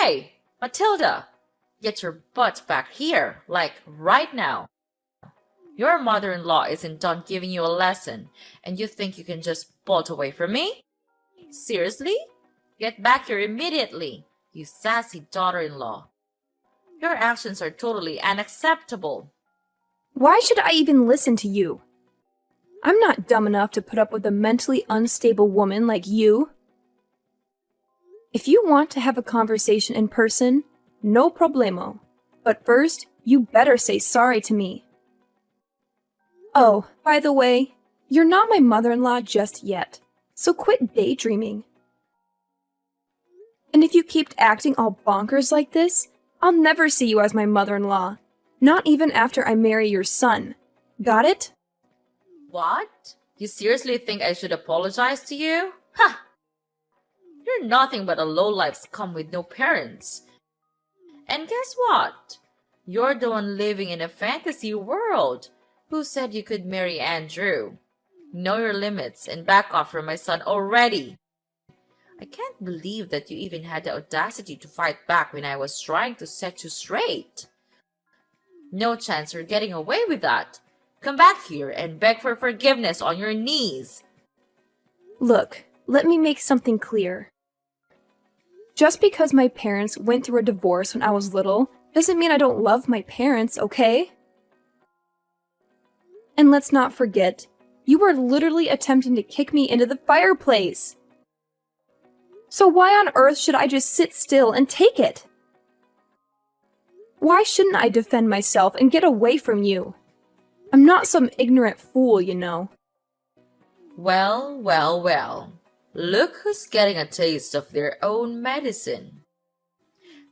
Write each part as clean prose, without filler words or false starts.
Hey, Matilda, get your butt back here, like right now. Your mother-in-law isn't done giving you a lesson, and you think you can just bolt away from me? Seriously? Get back here immediately, you sassy daughter-in-law. Your actions are totally unacceptable. Why should I even listen to you? I'm not dumb enough to put up with a mentally unstable woman like you. If you want to have a conversation in person, no problemo. But first, you better say sorry to me. Oh, by the way, you're not my mother-in-law just yet, so quit daydreaming. And if you keep acting all bonkers like this, I'll never see you as my mother-in-law. Not even after I marry your son. Got it? What? You seriously think I should apologize to you? Ha! You're nothing but a lowlife scum with no parents. And guess what? You're the one living in a fantasy world. Who said you could marry Andrew? Know your limits and back off from my son already. I can't believe that you even had the audacity to fight back when I was trying to set you straight. No chance you're getting away with that. Come back here and beg for forgiveness on your knees. Look, let me make something clear. Just because my parents went through a divorce when I was little doesn't mean I don't love my parents, okay? And let's not forget, you were literally attempting to kick me into the fireplace. So why on earth should I just sit still and take it? Why shouldn't I defend myself and get away from you? I'm not some ignorant fool, you know. Well, well, well. Look who's getting a taste of their own medicine.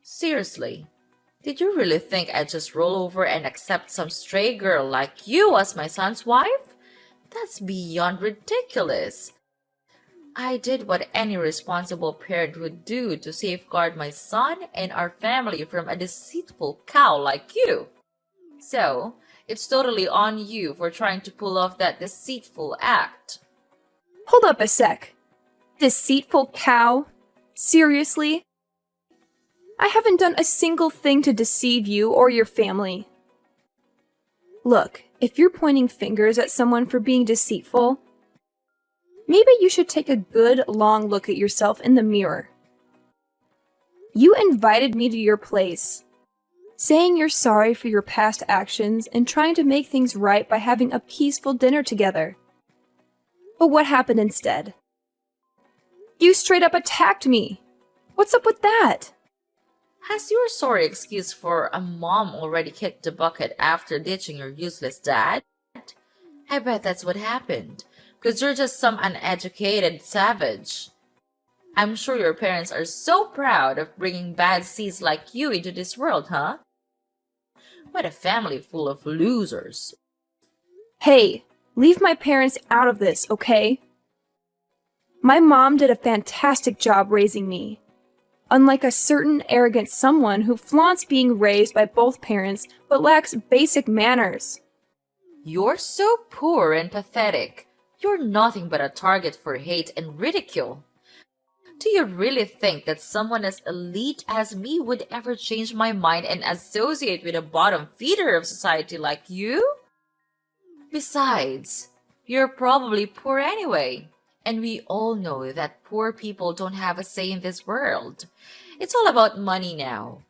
Seriously, did you really think I'd just roll over and accept some stray girl like you as my son's wife? That's beyond ridiculous. I did what any responsible parent would do to safeguard my son and our family from a deceitful cow like you. So, it's totally on you for trying to pull off that deceitful act. Hold up a sec. Deceitful cow? Seriously? I haven't done a single thing to deceive you or your family. Look, if you're pointing fingers at someone for being deceitful, maybe you should take a good long look at yourself in the mirror. You invited me to your place, saying you're sorry for your past actions and trying to make things right by having a peaceful dinner together. But what happened instead? You straight up attacked me. What's up with that? Has your sorry excuse for a mom already kicked the bucket after ditching your useless dad? I bet that's what happened, because you're just some uneducated savage. I'm sure your parents are so proud of bringing bad seeds like you into this world, huh? What a family full of losers. Hey, leave my parents out of this, okay? My mom did a fantastic job raising me. Unlike a certain arrogant someone who flaunts being raised by both parents but lacks basic manners. You're so poor and pathetic. You're nothing but a target for hate and ridicule. Do you really think that someone as elite as me would ever change my mind and associate with a bottom feeder of society like you? Besides, you're probably poor anyway. And we all know that poor people don't have a say in this world. It's all about money now.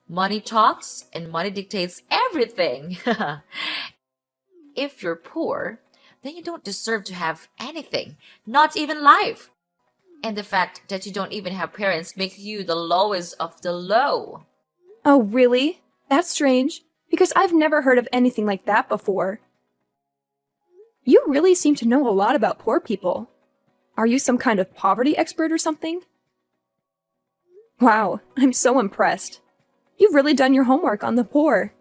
Money talks and money dictates everything. If you're poor, then you don't deserve to have anything, not even life. And the fact that you don't even have parents makes you the lowest of the low. Oh, really? That's strange, because I've never heard of anything like that before. You really seem to know a lot about poor people. Are you some kind of poverty expert or something? Wow, I'm so impressed. You've really done your homework on the poor.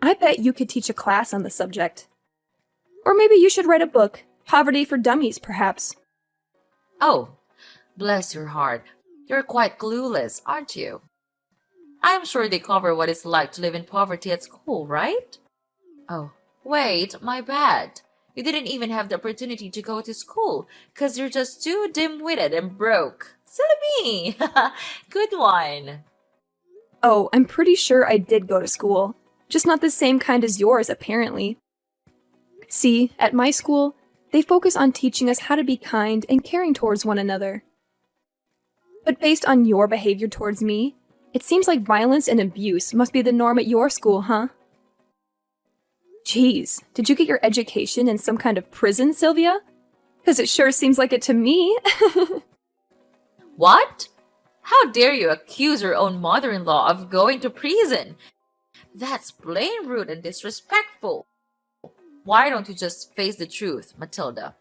I bet you could teach a class on the subject. Or maybe you should write a book, Poverty for Dummies, perhaps. Oh, bless your heart. You're quite clueless, aren't you? I'm sure they cover what it's like to live in poverty at school, right? Oh, wait, my bad. You didn't even have the opportunity to go to school because you're just too dim-witted and broke. Silly me! Good one. Oh, I'm pretty sure I did go to school. Just not the same kind as yours, apparently. See, at my school, they focus on teaching us how to be kind and caring towards one another. But based on your behavior towards me, it seems like violence and abuse must be the norm at your school, huh? Geez, did you get your education in some kind of prison, Sylvia? Because it sure seems like it to me. What? How dare you accuse your own mother-in-law of going to prison? That's plain rude and disrespectful. Why don't you just face the truth, Matilda?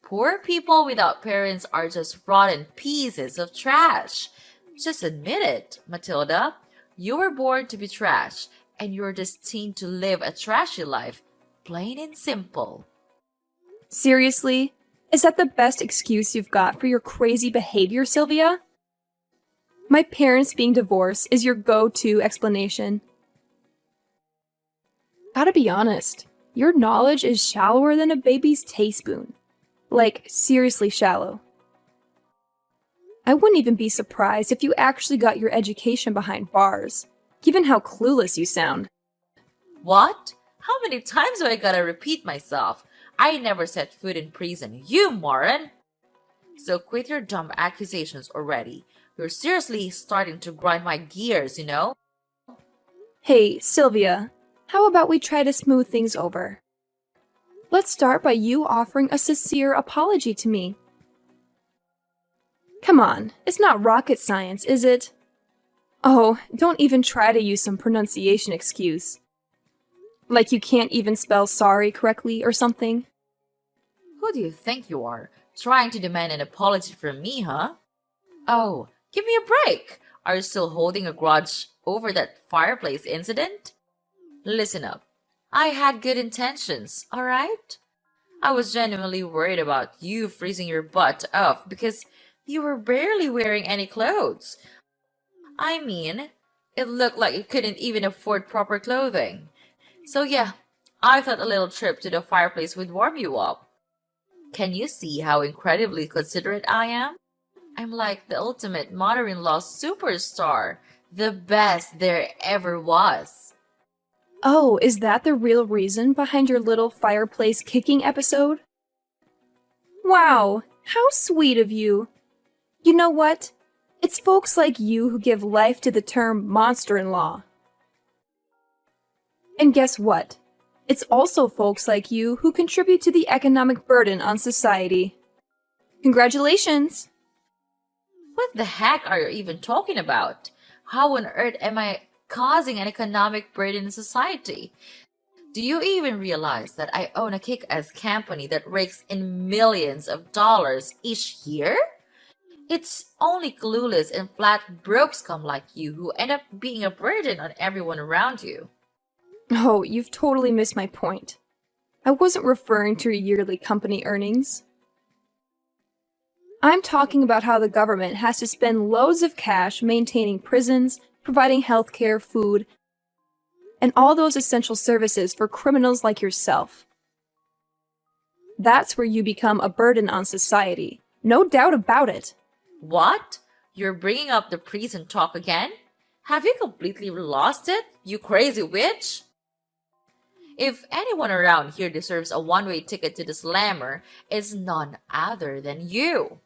Poor people without parents are just rotten pieces of trash. Just admit it, Matilda. You were born to be trash, and you're destined to live a trashy life. Plain and simple. Seriously? Is that the best excuse you've got for your crazy behavior, Sylvia? My parents being divorced is your go-to explanation. Gotta be honest, your knowledge is shallower than a baby's teaspoon. Like, seriously shallow. I wouldn't even be surprised if you actually got your education behind bars, given how clueless you sound. What? How many times do I gotta repeat myself? I never set foot in prison, you moron! So quit your dumb accusations already. You're seriously starting to grind my gears, you know? Hey, Sylvia, how about we try to smooth things over? Let's start by you offering a sincere apology to me. Come on, it's not rocket science, is it? Oh, don't even try to use some pronunciation excuse. Like you can't even spell sorry correctly or something. Who do you think you are? Trying to demand an apology from me, huh? Oh, give me a break! Are you still holding a grudge over that fireplace incident? Listen up. I had good intentions, alright? I was genuinely worried about you freezing your butt off because you were barely wearing any clothes. I mean, it looked like you couldn't even afford proper clothing. So yeah, I thought a little trip to the fireplace would warm you up. Can you see how incredibly considerate I am? I'm like the ultimate mother-in-law superstar, the best there ever was. Oh, is that the real reason behind your little fireplace kicking episode? Wow, how sweet of you. You know what? It's folks like you who give life to the term monster-in-law. And guess what? It's also folks like you who contribute to the economic burden on society. Congratulations! What the heck are you even talking about? How on earth am I causing an economic burden in society? Do you even realize that I own a kick-ass company that rakes in millions of dollars each year? It's only clueless and flat broke scum like you who end up being a burden on everyone around you. Oh, you've totally missed my point. I wasn't referring to your yearly company earnings. I'm talking about how the government has to spend loads of cash maintaining prisons, providing healthcare, food, and all those essential services for criminals like yourself. That's where you become a burden on society. No doubt about it. What? You're bringing up the prison talk again? Have you completely lost it, you crazy witch? If anyone around here deserves a one-way ticket to the slammer, it's none other than you.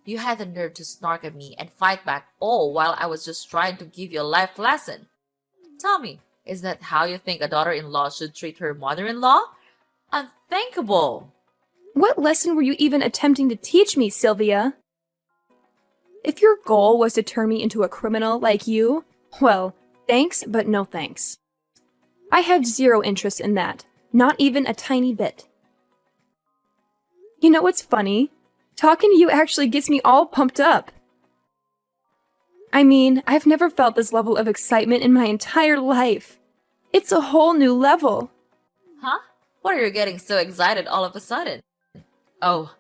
You had the nerve to snark at me and fight back all while I was just trying to give you a life lesson. Tell me, is that how you think a daughter-in-law should treat her mother-in-law? Unthinkable! What lesson were you even attempting to teach me, Sylvia? If your goal was to turn me into a criminal like you, well, thanks, but no thanks. I have zero interest in that, not even a tiny bit. You know what's funny? Talking to you actually gets me all pumped up. I mean, I've never felt this level of excitement in my entire life. It's a whole new level. Huh? What are you getting so excited all of a sudden? Oh,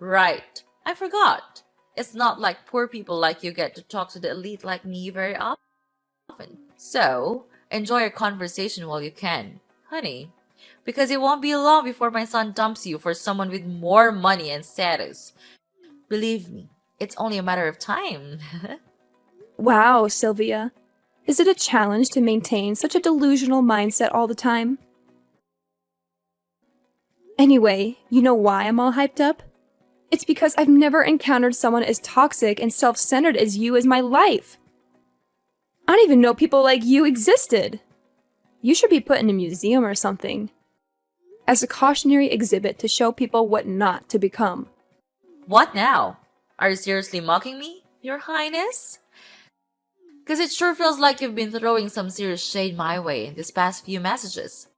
right. I forgot. It's not like poor people like you get to talk to the elite like me very often. So, enjoy your conversation while you can, honey. Because it won't be long before my son dumps you for someone with more money and status. Believe me, it's only a matter of time. Wow, Sylvia. Is it a challenge to maintain such a delusional mindset all the time? Anyway, you know why I'm all hyped up? It's because I've never encountered someone as toxic and self-centered as you as my life. I don't even know people like you existed. You should be put in a museum or something, as a cautionary exhibit to show people what not to become. What now? Are you seriously mocking me, Your Highness? Because it sure feels like you've been throwing some serious shade my way in these past few messages.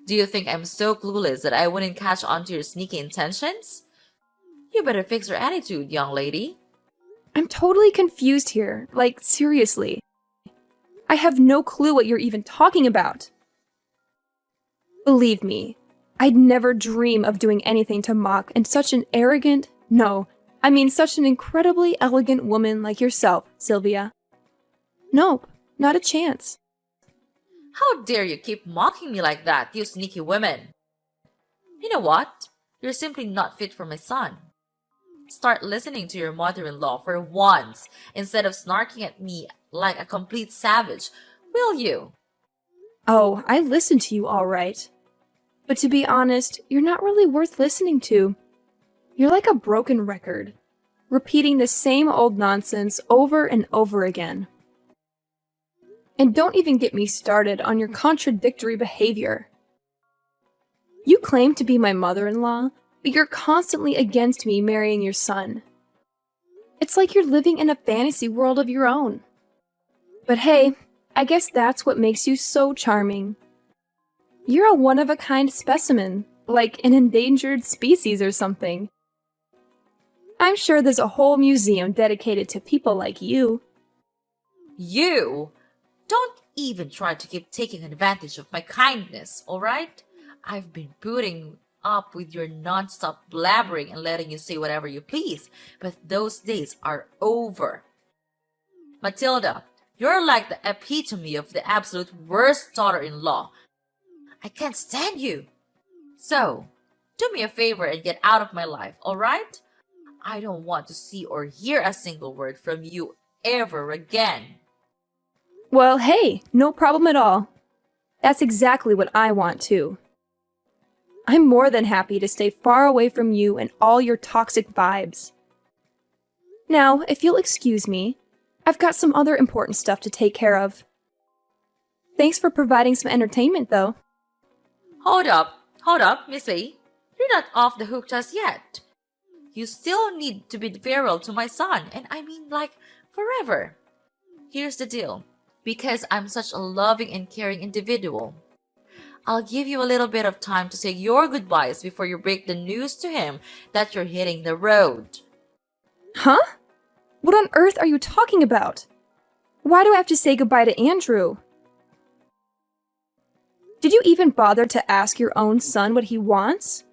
Do you think I'm so clueless that I wouldn't catch on to your sneaky intentions? You better fix your attitude, young lady. I'm totally confused here, like seriously. I have no clue what you're even talking about. Believe me, I'd never dream of doing anything to mock and such an arrogant, such an incredibly elegant woman like yourself, Sylvia. Nope, not a chance. How dare you keep mocking me like that, you sneaky women? You know what? You're simply not fit for my son. Start listening to your mother-in-law for once instead of snarking at me like a complete savage, will you? Oh, I listen to you all right. But to be honest, you're not really worth listening to. You're like a broken record, repeating the same old nonsense over and over again. And don't even get me started on your contradictory behavior. You claim to be my mother-in-law, but you're constantly against me marrying your son. It's like you're living in a fantasy world of your own. But hey, I guess that's what makes you so charming. You're a one-of-a-kind specimen, like an endangered species or something. I'm sure there's a whole museum dedicated to people like you. You? Don't even try to keep taking advantage of my kindness, alright? I've been putting up with your non-stop blabbering and letting you say whatever you please, but those days are over. Matilda, you're like the epitome of the absolute worst daughter-in-law. I can't stand you. So, do me a favor and get out of my life, alright? I don't want to see or hear a single word from you ever again. Well, hey, no problem at all. That's exactly what I want too. I'm more than happy to stay far away from you and all your toxic vibes. Now, if you'll excuse me, I've got some other important stuff to take care of. Thanks for providing some entertainment, though. Hold up, Missy. You're not off the hook just yet. You still need to be virile to my son, and I mean like forever. Here's the deal. Because I'm such a loving and caring individual, I'll give you a little bit of time to say your goodbyes before you break the news to him that you're hitting the road. Huh? What on earth are you talking about? Why do I have to say goodbye to Andrew? Did you even bother to ask your own son what he wants?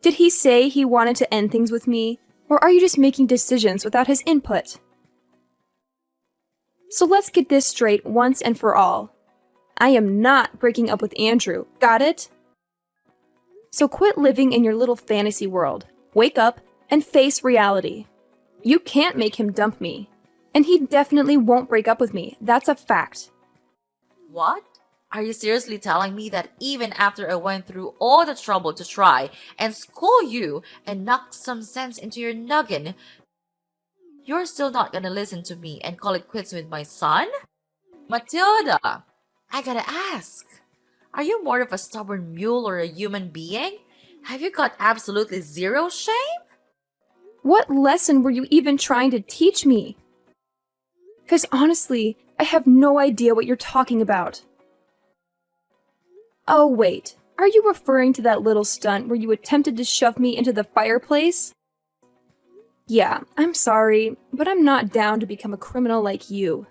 Did he say he wanted to end things with me, or are you just making decisions without his input? So let's get this straight once and for all. I am not breaking up with Andrew, got it? So quit living in your little fantasy world, wake up, and face reality. You can't make him dump me, and he definitely won't break up with me, that's a fact. What? Are you seriously telling me that even after I went through all the trouble to try and school you and knock some sense into your noggin, you're still not gonna listen to me and call it quits with my son? Matilda, I gotta ask, are you more of a stubborn mule or a human being? Have you got absolutely zero shame? What lesson were you even trying to teach me? Because honestly, I have no idea what you're talking about. Oh wait, are you referring to that little stunt where you attempted to shove me into the fireplace? Yeah, I'm sorry, but I'm not down to become a criminal like you.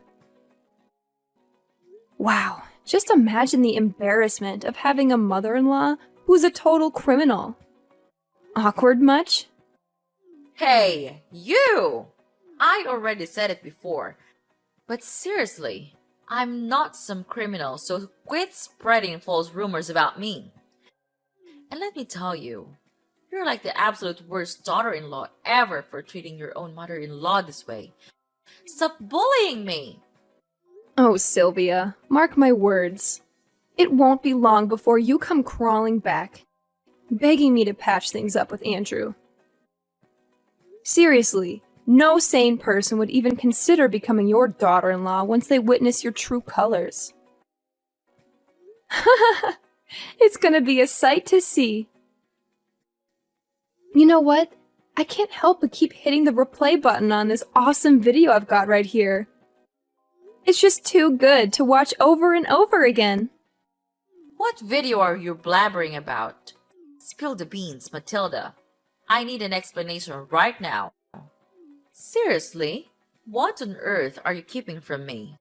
Wow, just imagine the embarrassment of having a mother-in-law who's a total criminal. Awkward much? Hey, you! I already said it before, but seriously, I'm not some criminal, so quit spreading false rumors about me. And let me tell you, you're like the absolute worst daughter-in-law ever for treating your own mother-in-law this way. Stop bullying me! Oh, Sylvia, mark my words. It won't be long before you come crawling back, begging me to patch things up with Andrew. Seriously, no sane person would even consider becoming your daughter-in-law once they witness your true colors. It's gonna be a sight to see. You know what? I can't help but keep hitting the replay button on this awesome video I've got right here. It's just too good to watch over and over again. What video are you blabbering about? Spill the beans, Matilda. I need an explanation right now. Seriously? What on earth are you keeping from me?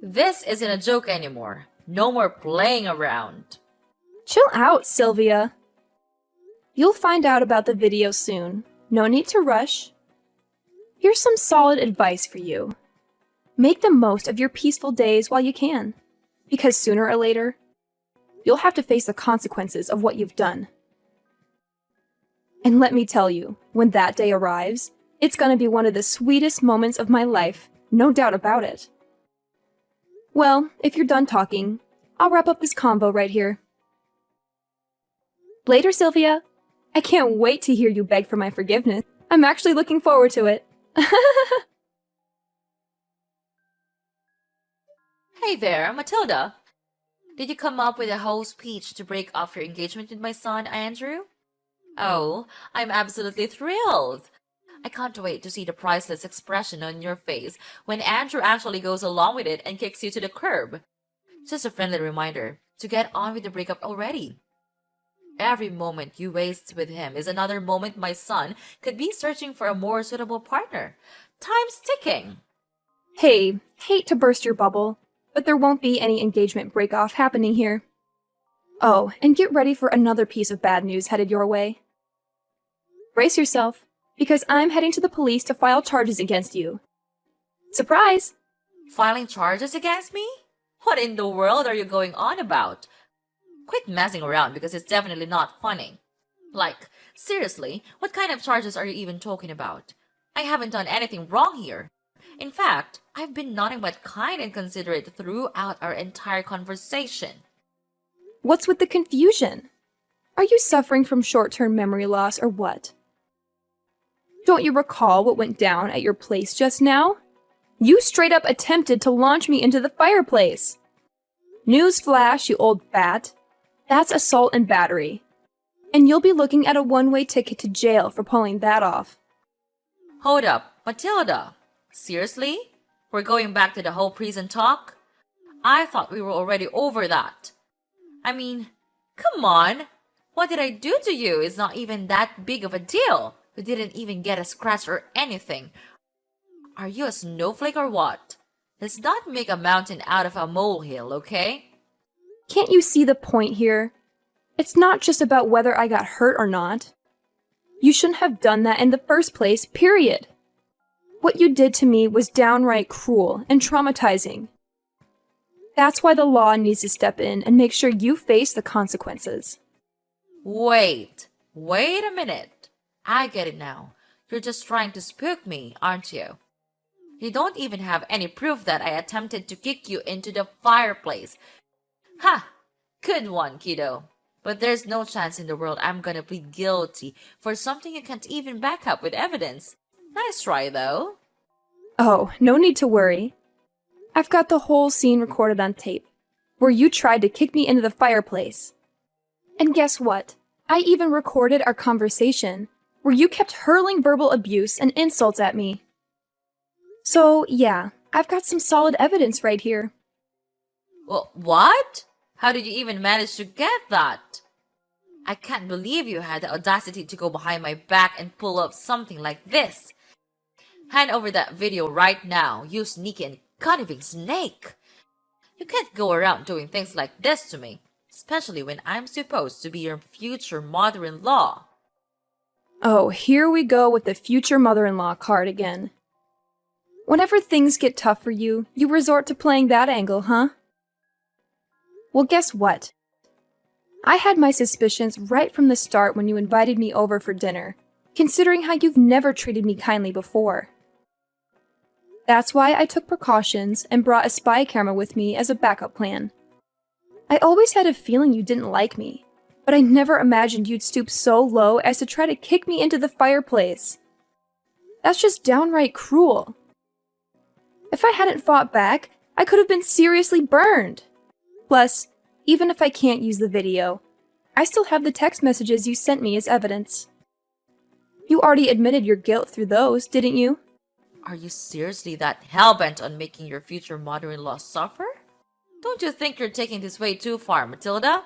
This isn't a joke anymore. No more playing around. Chill out, Sylvia. You'll find out about the video soon. No need to rush. Here's some solid advice for you. Make the most of your peaceful days while you can, because sooner or later, you'll have to face the consequences of what you've done. And let me tell you, when that day arrives, it's gonna be one of the sweetest moments of my life, no doubt about it. Well, if you're done talking, I'll wrap up this convo right here. Later, Sylvia. I can't wait to hear you beg for my forgiveness. I'm actually looking forward to it. Hey there, Matilda. Did you come up with a whole speech to break off your engagement with my son, Andrew? Oh, I'm absolutely thrilled. I can't wait to see the priceless expression on your face when Andrew actually goes along with it and kicks you to the curb. Just a friendly reminder to get on with the breakup already. Every moment you waste with him is another moment my son could be searching for a more suitable partner. Time's ticking. Hey, hate to burst your bubble, but there won't be any engagement break-off happening here. Oh, and get ready for another piece of bad news headed your way. Brace yourself, because I'm heading to the police to file charges against you. Surprise! Filing charges against me? What in the world are you going on about? Quit messing around because it's definitely not funny. Like, seriously, what kind of charges are you even talking about? I haven't done anything wrong here. In fact, I've been nothing but kind and considerate throughout our entire conversation. What's with the confusion? Are you suffering from short-term memory loss or what? Don't you recall what went down at your place just now? You straight up attempted to launch me into the fireplace. Newsflash, you old bat. That's assault and battery. And you'll be looking at a one-way ticket to jail for pulling that off. Hold up, Matilda. Seriously? We're going back to the whole prison talk? I thought we were already over that. I mean, come on. What did I do to you is not even that big of a deal. You didn't even get a scratch or anything. Are you a snowflake or what? Let's not make a mountain out of a molehill, okay? Can't you see the point here? It's not just about whether I got hurt or not. You shouldn't have done that in the first place, period. What you did to me was downright cruel and traumatizing. That's why the law needs to step in and make sure you face the consequences. Wait a minute. I get it now. You're just trying to spook me, aren't you? You don't even have any proof that I attempted to kick you into the fireplace. Ha! Good one, kiddo. But there's no chance in the world I'm gonna plead guilty for something you can't even back up with evidence. Nice try, though. Oh, no need to worry. I've got the whole scene recorded on tape, where you tried to kick me into the fireplace. And guess what? I even recorded our conversation, where you kept hurling verbal abuse and insults at me. So, yeah, I've got some solid evidence right here. Well, what? How did you even manage to get that? I can't believe you had the audacity to go behind my back and pull up something like this. Hand over that video right now, you sneaky and conniving snake. You can't go around doing things like this to me, especially when I'm supposed to be your future mother-in-law. Oh, here we go with the future mother-in-law card again. Whenever things get tough for you, you resort to playing that angle, huh? Well, guess what? I had my suspicions right from the start when you invited me over for dinner, considering how you've never treated me kindly before. That's why I took precautions and brought a spy camera with me as a backup plan. I always had a feeling you didn't like me, but I never imagined you'd stoop so low as to try to kick me into the fireplace. That's just downright cruel. If I hadn't fought back, I could have been seriously burned. Plus, even if I can't use the video, I still have the text messages you sent me as evidence. You already admitted your guilt through those, didn't you? Are you seriously that hell-bent on making your future mother-in-law suffer? Don't you think you're taking this way too far, Matilda?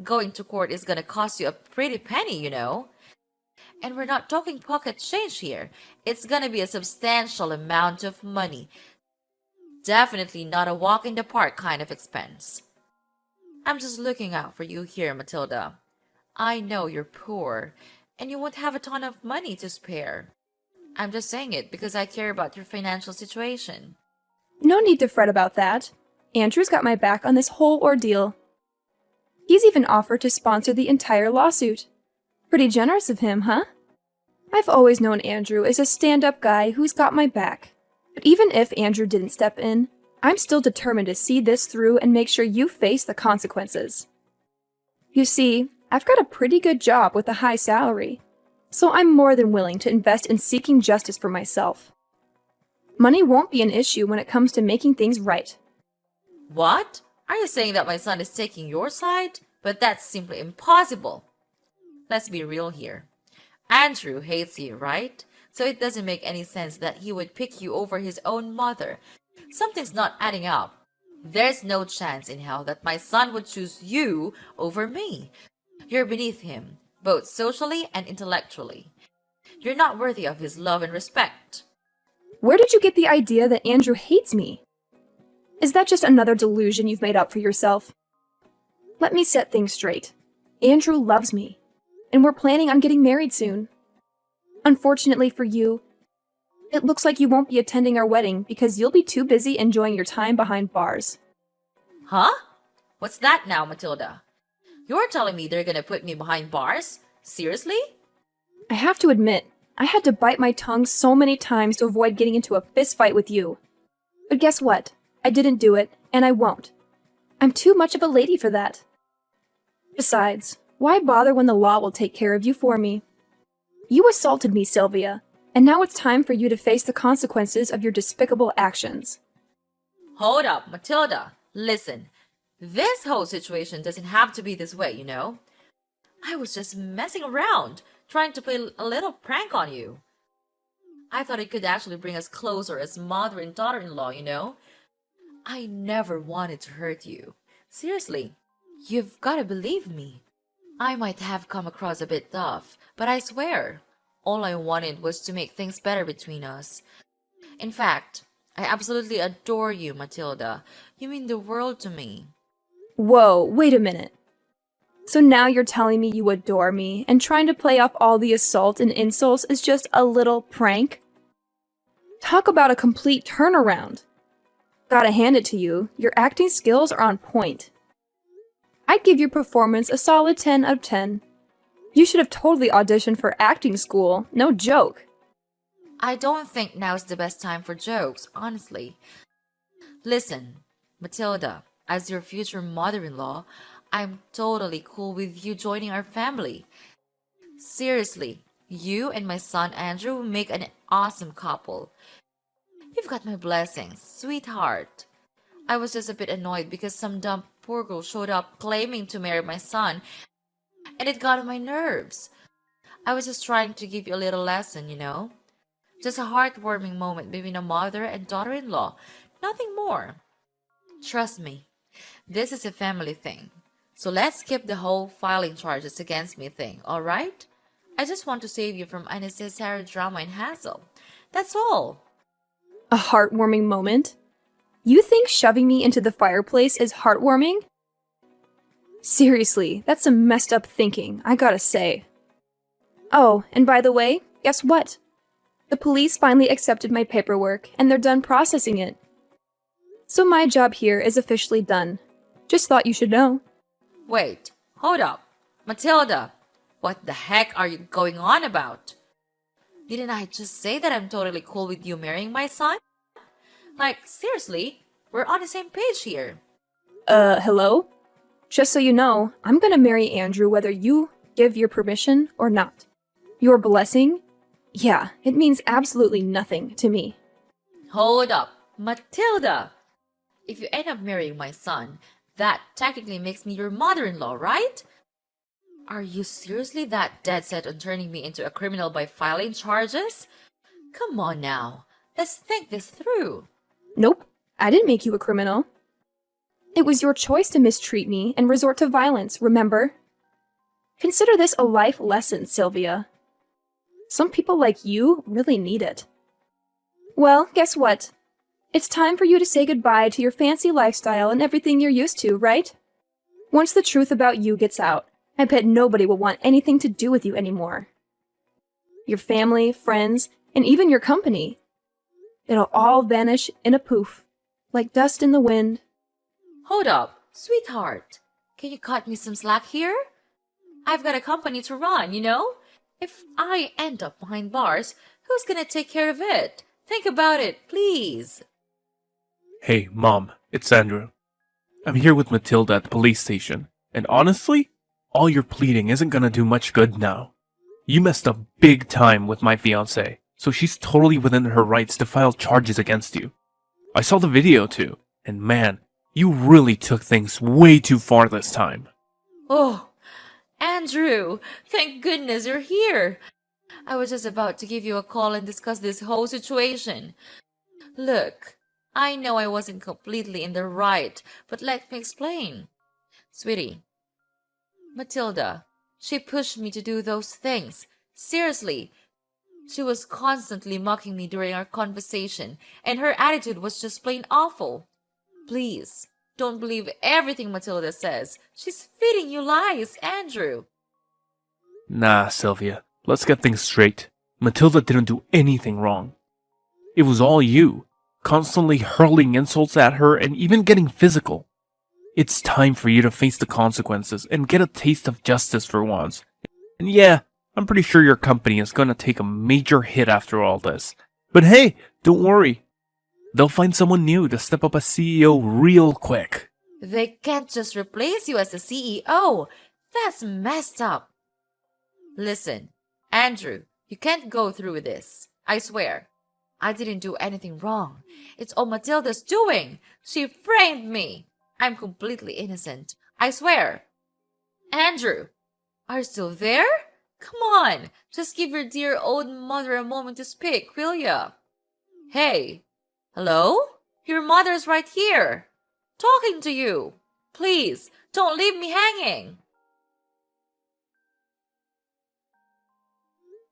Going to court is gonna cost you a pretty penny, you know. And we're not talking pocket change here. It's gonna be a substantial amount of money. Definitely not a walk in the park kind of expense. I'm just looking out for you here, Matilda. I know you're poor, and you won't have a ton of money to spare. I'm just saying it because I care about your financial situation. No need to fret about that. Andrew's got my back on this whole ordeal. He's even offered to sponsor the entire lawsuit. Pretty generous of him, huh? I've always known Andrew is a stand-up guy who's got my back. But even if Andrew didn't step in, I'm still determined to see this through and make sure you face the consequences. You see, I've got a pretty good job with a high salary, so I'm more than willing to invest in seeking justice for myself. Money won't be an issue when it comes to making things right. What? Are you saying that my son is taking your side? But that's simply impossible. Let's be real here. Andrew hates you, right? So it doesn't make any sense that he would pick you over his own mother. Something's not adding up. There's no chance in hell that my son would choose you over me. You're beneath him, both socially and intellectually. You're not worthy of his love and respect. Where did you get the idea that Andrew hates me? Is that just another delusion you've made up for yourself? Let me set things straight. Andrew loves me, and we're planning on getting married soon. Unfortunately for you, it looks like you won't be attending our wedding because you'll be too busy enjoying your time behind bars. Huh? What's that now, Matilda? You're telling me they're gonna put me behind bars? Seriously? I have to admit, I had to bite my tongue so many times to avoid getting into a fist fight with you. But guess what? I didn't do it, and I won't. I'm too much of a lady for that. Besides, why bother when the law will take care of you for me? You assaulted me, Sylvia, and now it's time for you to face the consequences of your despicable actions. Hold up, Matilda. Listen, this whole situation doesn't have to be this way, you know? I was just messing around, trying to play a little prank on you. I thought it could actually bring us closer as mother and daughter-in-law, you know? I never wanted to hurt you. Seriously, you've gotta believe me. I might have come across a bit tough, but I swear, all I wanted was to make things better between us. In fact, I absolutely adore you, Matilda. You mean the world to me. Whoa, wait a minute. So now you're telling me you adore me, and trying to play off all the assault and insults is just a little prank? Talk about a complete turnaround. Gotta hand it to you, your acting skills are on point. I'd give your performance a solid 10 out of 10. You should have totally auditioned for acting school, no joke. I don't think now's the best time for jokes, honestly. Listen, Matilda, as your future mother-in-law, I'm totally cool with you joining our family. Seriously, you and my son Andrew will make an awesome couple. You've got my blessings, sweetheart. I was just a bit annoyed because some dumb poor girl showed up claiming to marry my son, and it got on my nerves. I was just trying to give you a little lesson, you know? Just a heartwarming moment between a mother and daughter-in-law, nothing more. Trust me, this is a family thing. So let's skip the whole filing charges against me thing, alright? I just want to save you from unnecessary drama and hassle. That's all. A heartwarming moment? You think shoving me into the fireplace is heartwarming? Seriously, that's some messed up thinking, I gotta say. Oh, and by the way, guess what? The police finally accepted my paperwork, and they're done processing it. So my job here is officially done. Just thought you should know. Wait, hold up. Matilda, what the heck are you going on about? Didn't I just say that I'm totally cool with you marrying my son? Like, seriously, we're on the same page here. Hello? Just so you know, I'm gonna marry Andrew whether you give your permission or not. Your blessing? Yeah, it means absolutely nothing to me. Hold up, Matilda! If you end up marrying my son, that technically makes me your mother-in-law, right? Are you seriously that dead set on turning me into a criminal by filing charges? Come on now, let's think this through. Nope, I didn't make you a criminal. It was your choice to mistreat me and resort to violence, remember? Consider this a life lesson, Sylvia. Some people like you really need it. Well, guess what? It's time for you to say goodbye to your fancy lifestyle and everything you're used to, right? Once the truth about you gets out, I bet nobody will want anything to do with you anymore. Your family, friends, and even your company. It'll all vanish in a poof, like dust in the wind. Hold up, sweetheart. Can you cut me some slack here? I've got a company to run, you know? If I end up behind bars, who's gonna take care of it? Think about it, please. Hey, Mom, it's Andrew. I'm here with Matilda at the police station, and honestly, all your pleading isn't gonna do much good now. You messed up big time with my fiancée, so she's totally within her rights to file charges against you. I saw the video too, and man, you really took things way too far this time. Oh, Andrew, thank goodness you're here. I was just about to give you a call and discuss this whole situation. Look, I know I wasn't completely in the right, but let me explain. Sweetie, Matilda, she pushed me to do those things. Seriously, she was constantly mocking me during our conversation, and her attitude was just plain awful. Please, don't believe everything Matilda says. She's feeding you lies, Andrew. Nah, Sylvia, let's get things straight. Matilda didn't do anything wrong. It was all you, constantly hurling insults at her and even getting physical. It's time for you to face the consequences and get a taste of justice for once. And yeah, I'm pretty sure your company is gonna take a major hit after all this. But hey, don't worry. They'll find someone new to step up as CEO real quick. They can't just replace you as the CEO. That's messed up. Listen, Andrew, you can't go through with this. I swear. I didn't do anything wrong. It's all Matilda's doing. She framed me. I'm completely innocent. I swear. Andrew, are you still there? Come on, just give your dear old mother a moment to speak, will ya? Hey, hello? Your mother's right here. Talking to you. Please, don't leave me hanging.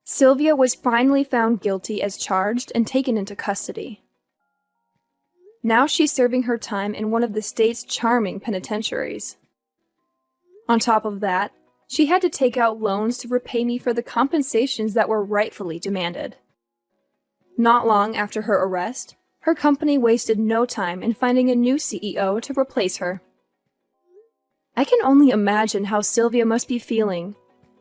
Sylvia was finally found guilty as charged and taken into custody. Now she's serving her time in one of the state's charming penitentiaries. On top of that, she had to take out loans to repay me for the compensations that were rightfully demanded. Not long after her arrest, her company wasted no time in finding a new CEO to replace her. I can only imagine how Sylvia must be feeling,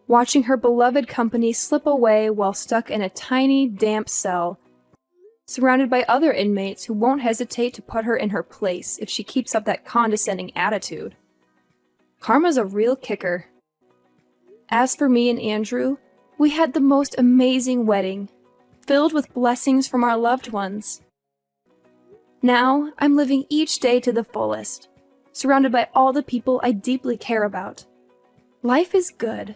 watching her beloved company slip away while stuck in a tiny, damp cell, surrounded by other inmates who won't hesitate to put her in her place if she keeps up that condescending attitude. Karma's a real kicker. As for me and Andrew, we had the most amazing wedding, filled with blessings from our loved ones. Now, I'm living each day to the fullest, surrounded by all the people I deeply care about. Life is good.